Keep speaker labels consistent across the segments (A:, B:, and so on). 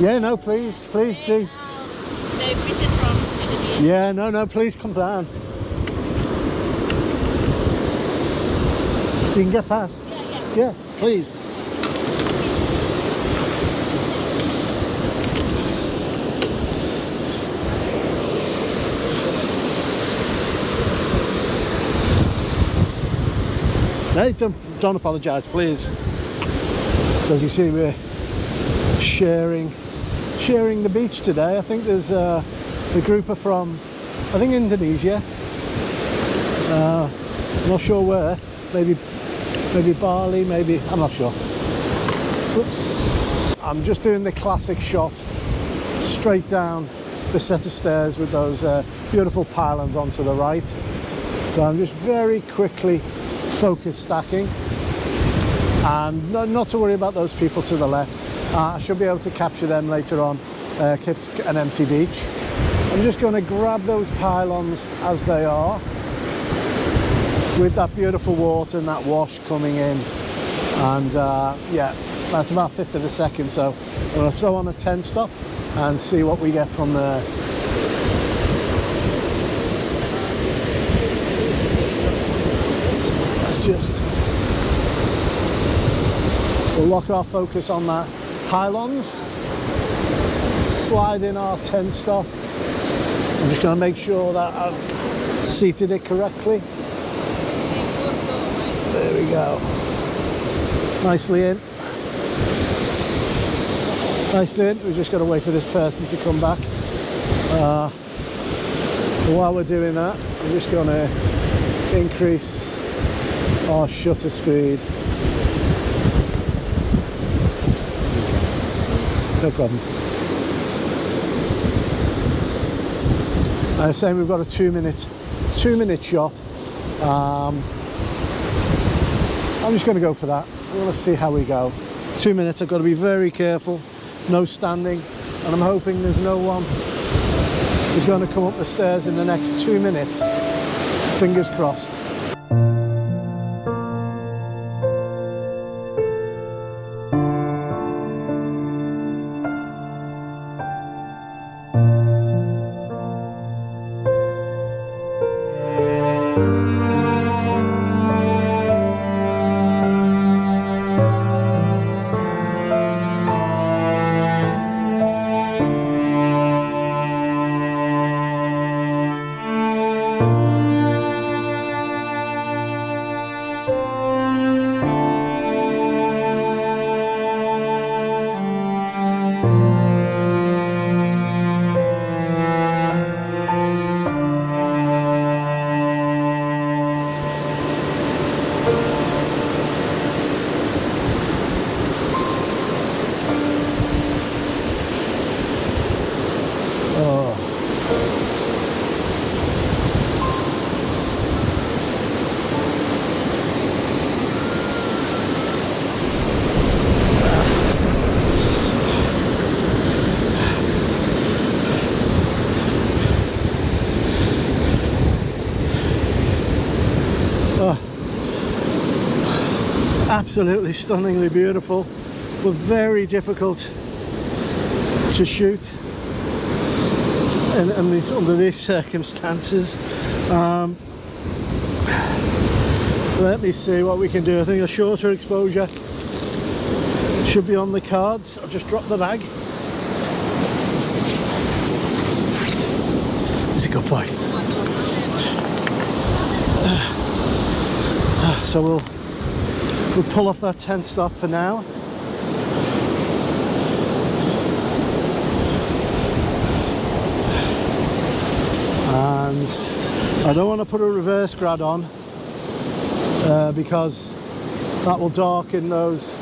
A: Yeah, no, please do.
B: They visit from Indonesia.
A: Yeah, no, please come down. You can get past. Yeah, please. No, don't apologise, please. So as you see, we're sharing the beach today. I think there's the group are from, I think, Indonesia. I'm not sure where. Maybe Bali. Maybe, I'm not sure. Oops. I'm just doing the classic shot straight down the set of stairs with those beautiful pylons onto the right. So I'm just very quickly focus stacking, and not to worry about those people to the left. I should be able to capture them later on. Keep an empty beach. I'm just going to grab those pylons as they are, with that beautiful water and that wash coming in, and yeah, that's about 1/5 of a second. So I'm going to throw on a 10 stop and see what we get from there. We'll lock our focus on that pylons, slide in our 10 stop. I'm just going to make sure that I've seated it correctly. There we go. Nicely in. Nicely in. We've just got to wait for this person to come back. While we're doing that, I'm just going to increase our shutter speed. No problem. I was saying we've got a 2 minute shot. I'm just going to go for that. Let's see how we go. 2 minutes. I've got to be very careful. No standing, and I'm hoping there's no one who's going to come up the stairs in the next 2 minutes. Fingers crossed. Absolutely stunningly beautiful, but very difficult to shoot under these circumstances. Let me see what we can do. I think a shorter exposure should be on the cards. I'll just drop the bag. He's a good boy. So we'll pull off that 10 stop for now. And I don't want to put a reverse grad on because that will darken those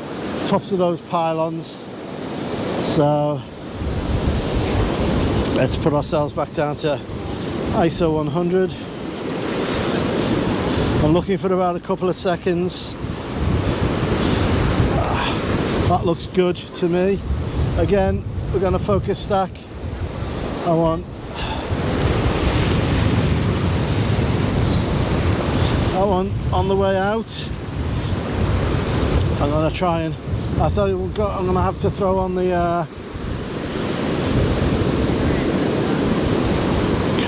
A: tops of those pylons. So let's put ourselves back down to ISO 100. I'm looking for about a couple of seconds. That looks good to me. Again, we're going to focus stack. I want on the way out. I'm going to try and I'm going to have to throw on the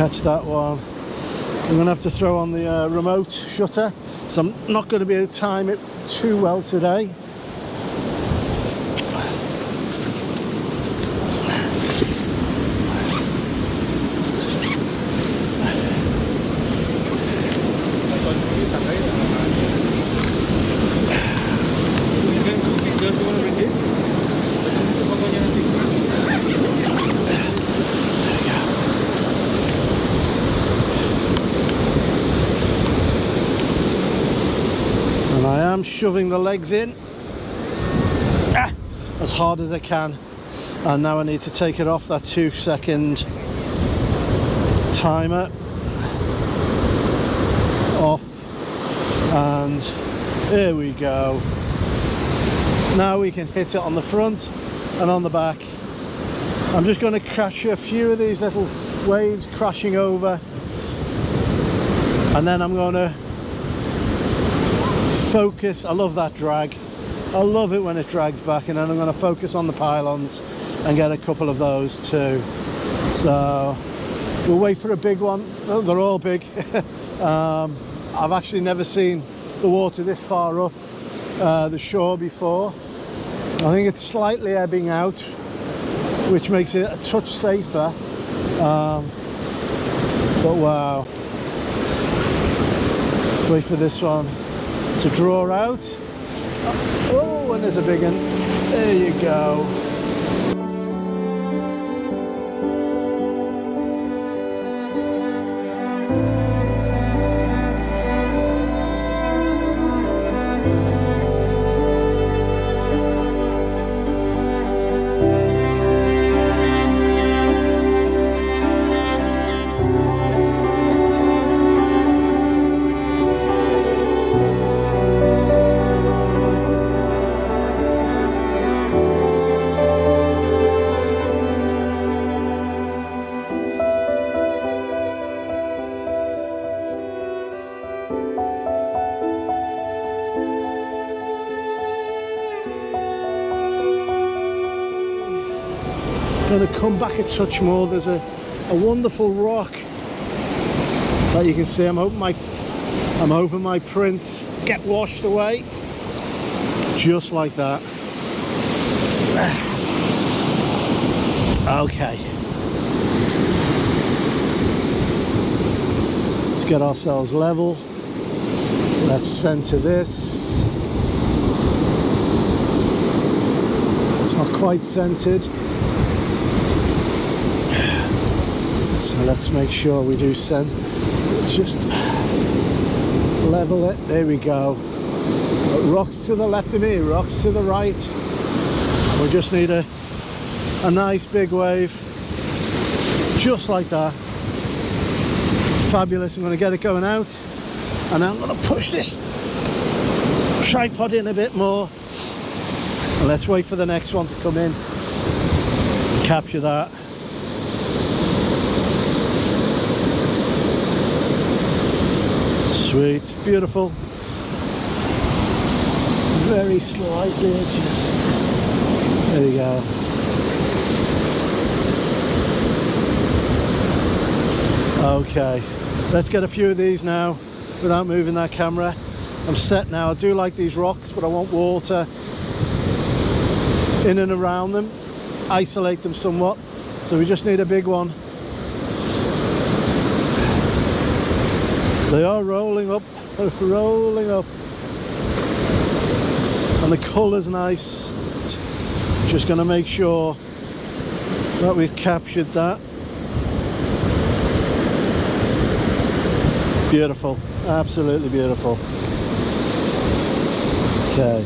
A: catch that one. I'm going to have to throw on the remote shutter, so I'm not going to be able to time it too well today. And I am shoving the legs in as hard as I can, and now I need to take it off that 2-second timer. Off, and here we go. Now we can hit it on the front and on the back. I'm just going to catch a few of these little waves crashing over, and then I'm going to focus. I love that drag. I love it when it drags back, and then I'm going to focus on the pylons and get a couple of those too. So we'll wait for a big one. Oh, they're all big. I've actually never seen the water this far up the shore before. I think it's slightly ebbing out, which makes it a touch safer. But wow. Let's wait for this one to draw out. Oh, and there's a big one. There you go. Going to come back a touch more. There's a wonderful rock that you can see. I'm hoping my prints get washed away just like that. Okay, let's get ourselves level. Let's center this. It's not quite centered. So let's make sure we do send. Let's just level it. There we go. Rocks to the left of me, rocks to the right. We just need a nice big wave, just like that. Fabulous. I'm going to get it going out, and I'm going to push this tripod in a bit more. And let's wait for the next one to come in. Capture that. Sweet, beautiful. Very slightly edgy. There you go. Okay, let's get a few of these now without moving that camera. I'm set now. I do like these rocks, but I want water in and around them, isolate them somewhat. So we just need a big one. They are rolling up, rolling up. And the colour's nice. Just going to make sure that we've captured that. Beautiful, absolutely beautiful. Okay.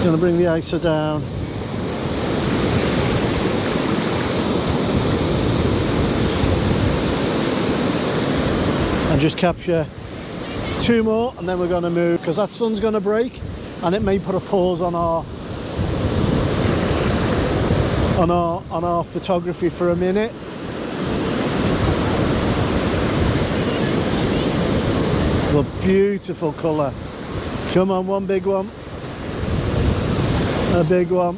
A: Going to bring the ISO down. And just capture 2 more, and then we're going to move, because that sun's going to break and it may put a pause on our photography for a minute. The beautiful colour. Come on, one big one. A big one.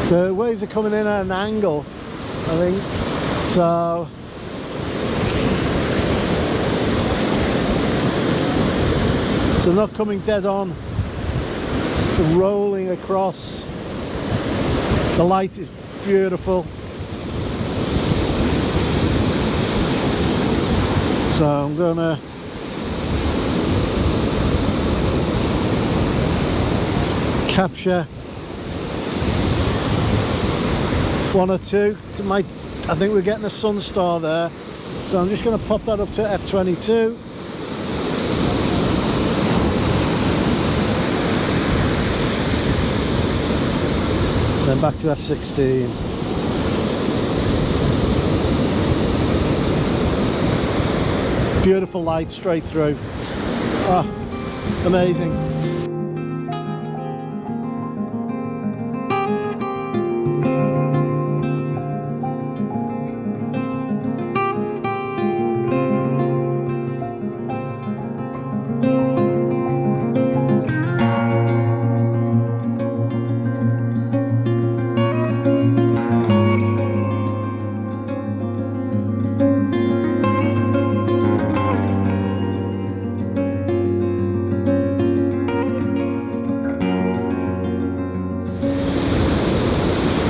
A: The waves are coming in at an angle, I think, so they're not coming dead on, they're rolling across. The light is beautiful. So I'm gonna capture one or two. I think we're getting a sun star there, so I'm just going to pop that up to f22. Then back to f16. Beautiful light straight through. Ah, amazing.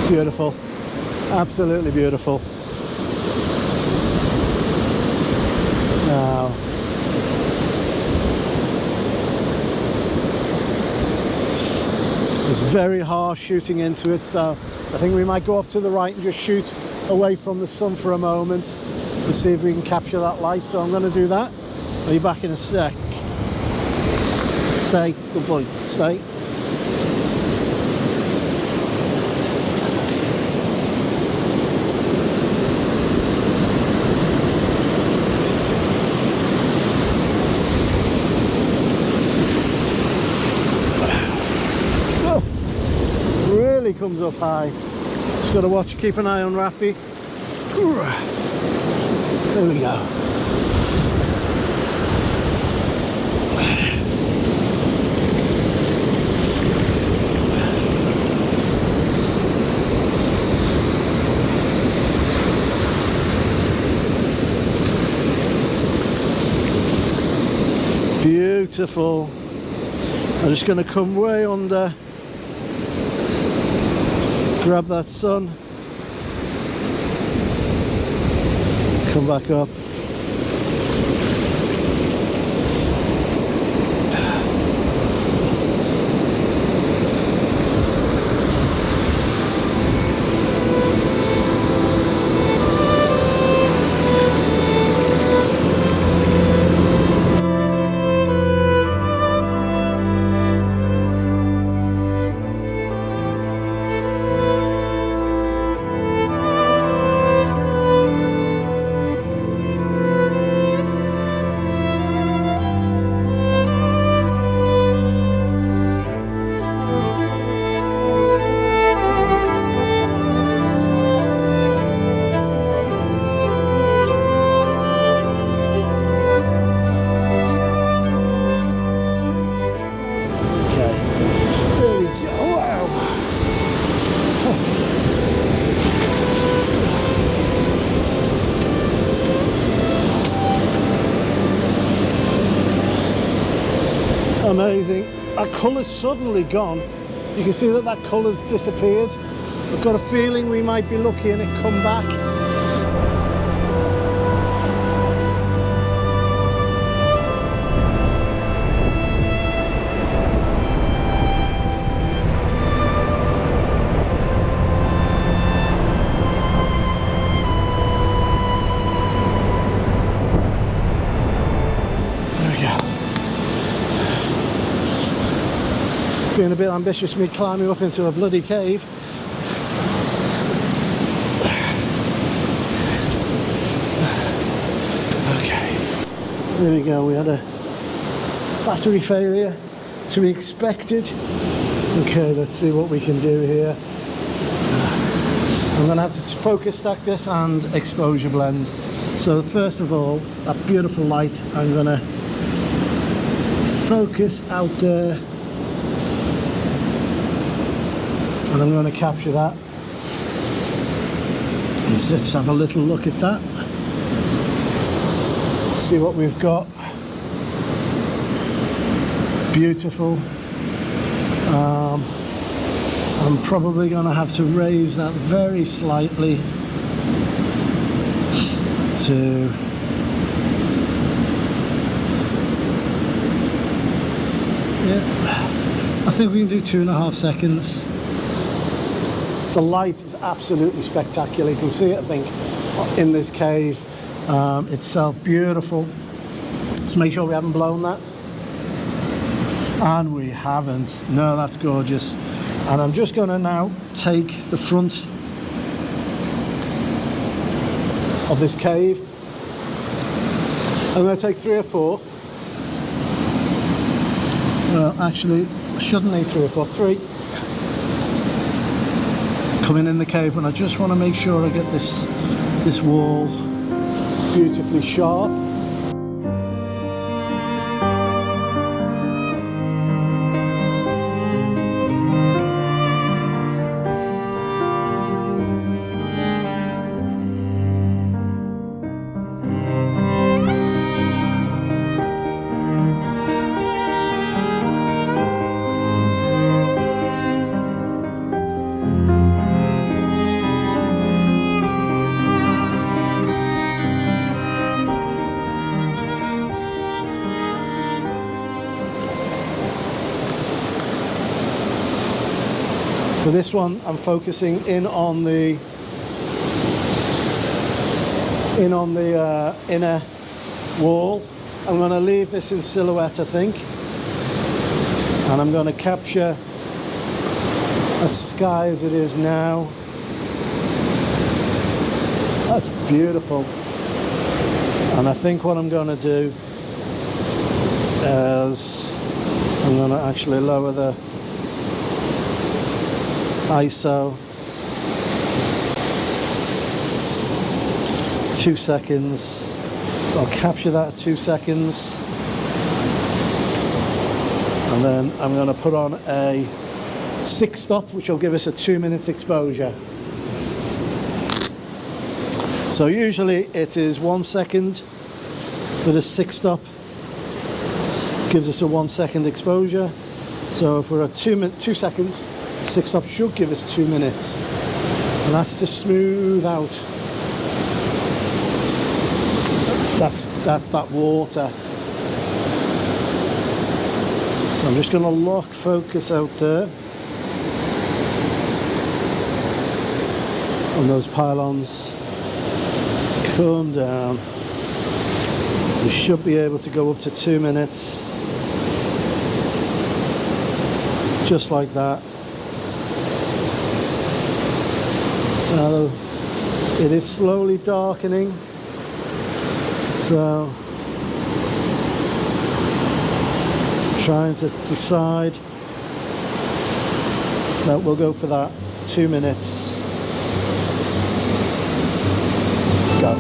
A: Beautiful, absolutely beautiful. Now, it's very harsh shooting into it, so I think we might go off to the right and just shoot away from the sun for a moment and see if we can capture that light. So I'm going to do that. I'll be back in a sec. Stay, good boy, stay. Comes up high. Just got to watch, keep an eye on Rafi. There we go. Beautiful. I'm just going to come way under. Grab that sun, come back up. Amazing. That colour's suddenly gone. You can see that that colour's disappeared. I've got a feeling we might be lucky and it come back. Being a bit ambitious, me climbing up into a bloody cave. Okay, there we go. We had a battery failure to be expected. Okay, let's see what we can do here. I'm gonna have to focus stack this and exposure blend. So first of all, that beautiful light, I'm gonna focus out there. And I'm going to capture that. Let's have a little look at that. See what we've got. Beautiful. I'm probably going to have to raise that very slightly to I think we can do 2.5 seconds. The light is absolutely spectacular. You can see it, I think, in this cave itself. Beautiful. Let's make sure we haven't blown that. And we haven't. No, that's gorgeous. And I'm just going to now take the front of this cave. I'm going to take 3 or 4. Well, actually, I shouldn't need 3 or 4. 3. Coming in the cave, and I just want to make sure I get this wall beautifully sharp. For this one, I'm focusing in on the inner wall. I'm going to leave this in silhouette, I think, and I'm going to capture that sky as it is now. That's beautiful. And I think what I'm going to do is I'm going to actually lower the ISO 2 seconds. So I'll capture that at 2 seconds, and then I'm going to put on a 6-stop, which will give us a 2-minute exposure. So usually it is 1 second, but a 6-stop gives us a 1 second exposure. So if we're at 2 seconds, 6-stop should give us 2 minutes, and that's to smooth out that water. So I'm just going to lock focus out there on those pylons. Come down. We should be able to go up to 2 minutes, just like that. Now it is slowly darkening, so trying to decide. No, we'll go for that. 2 minutes. Go.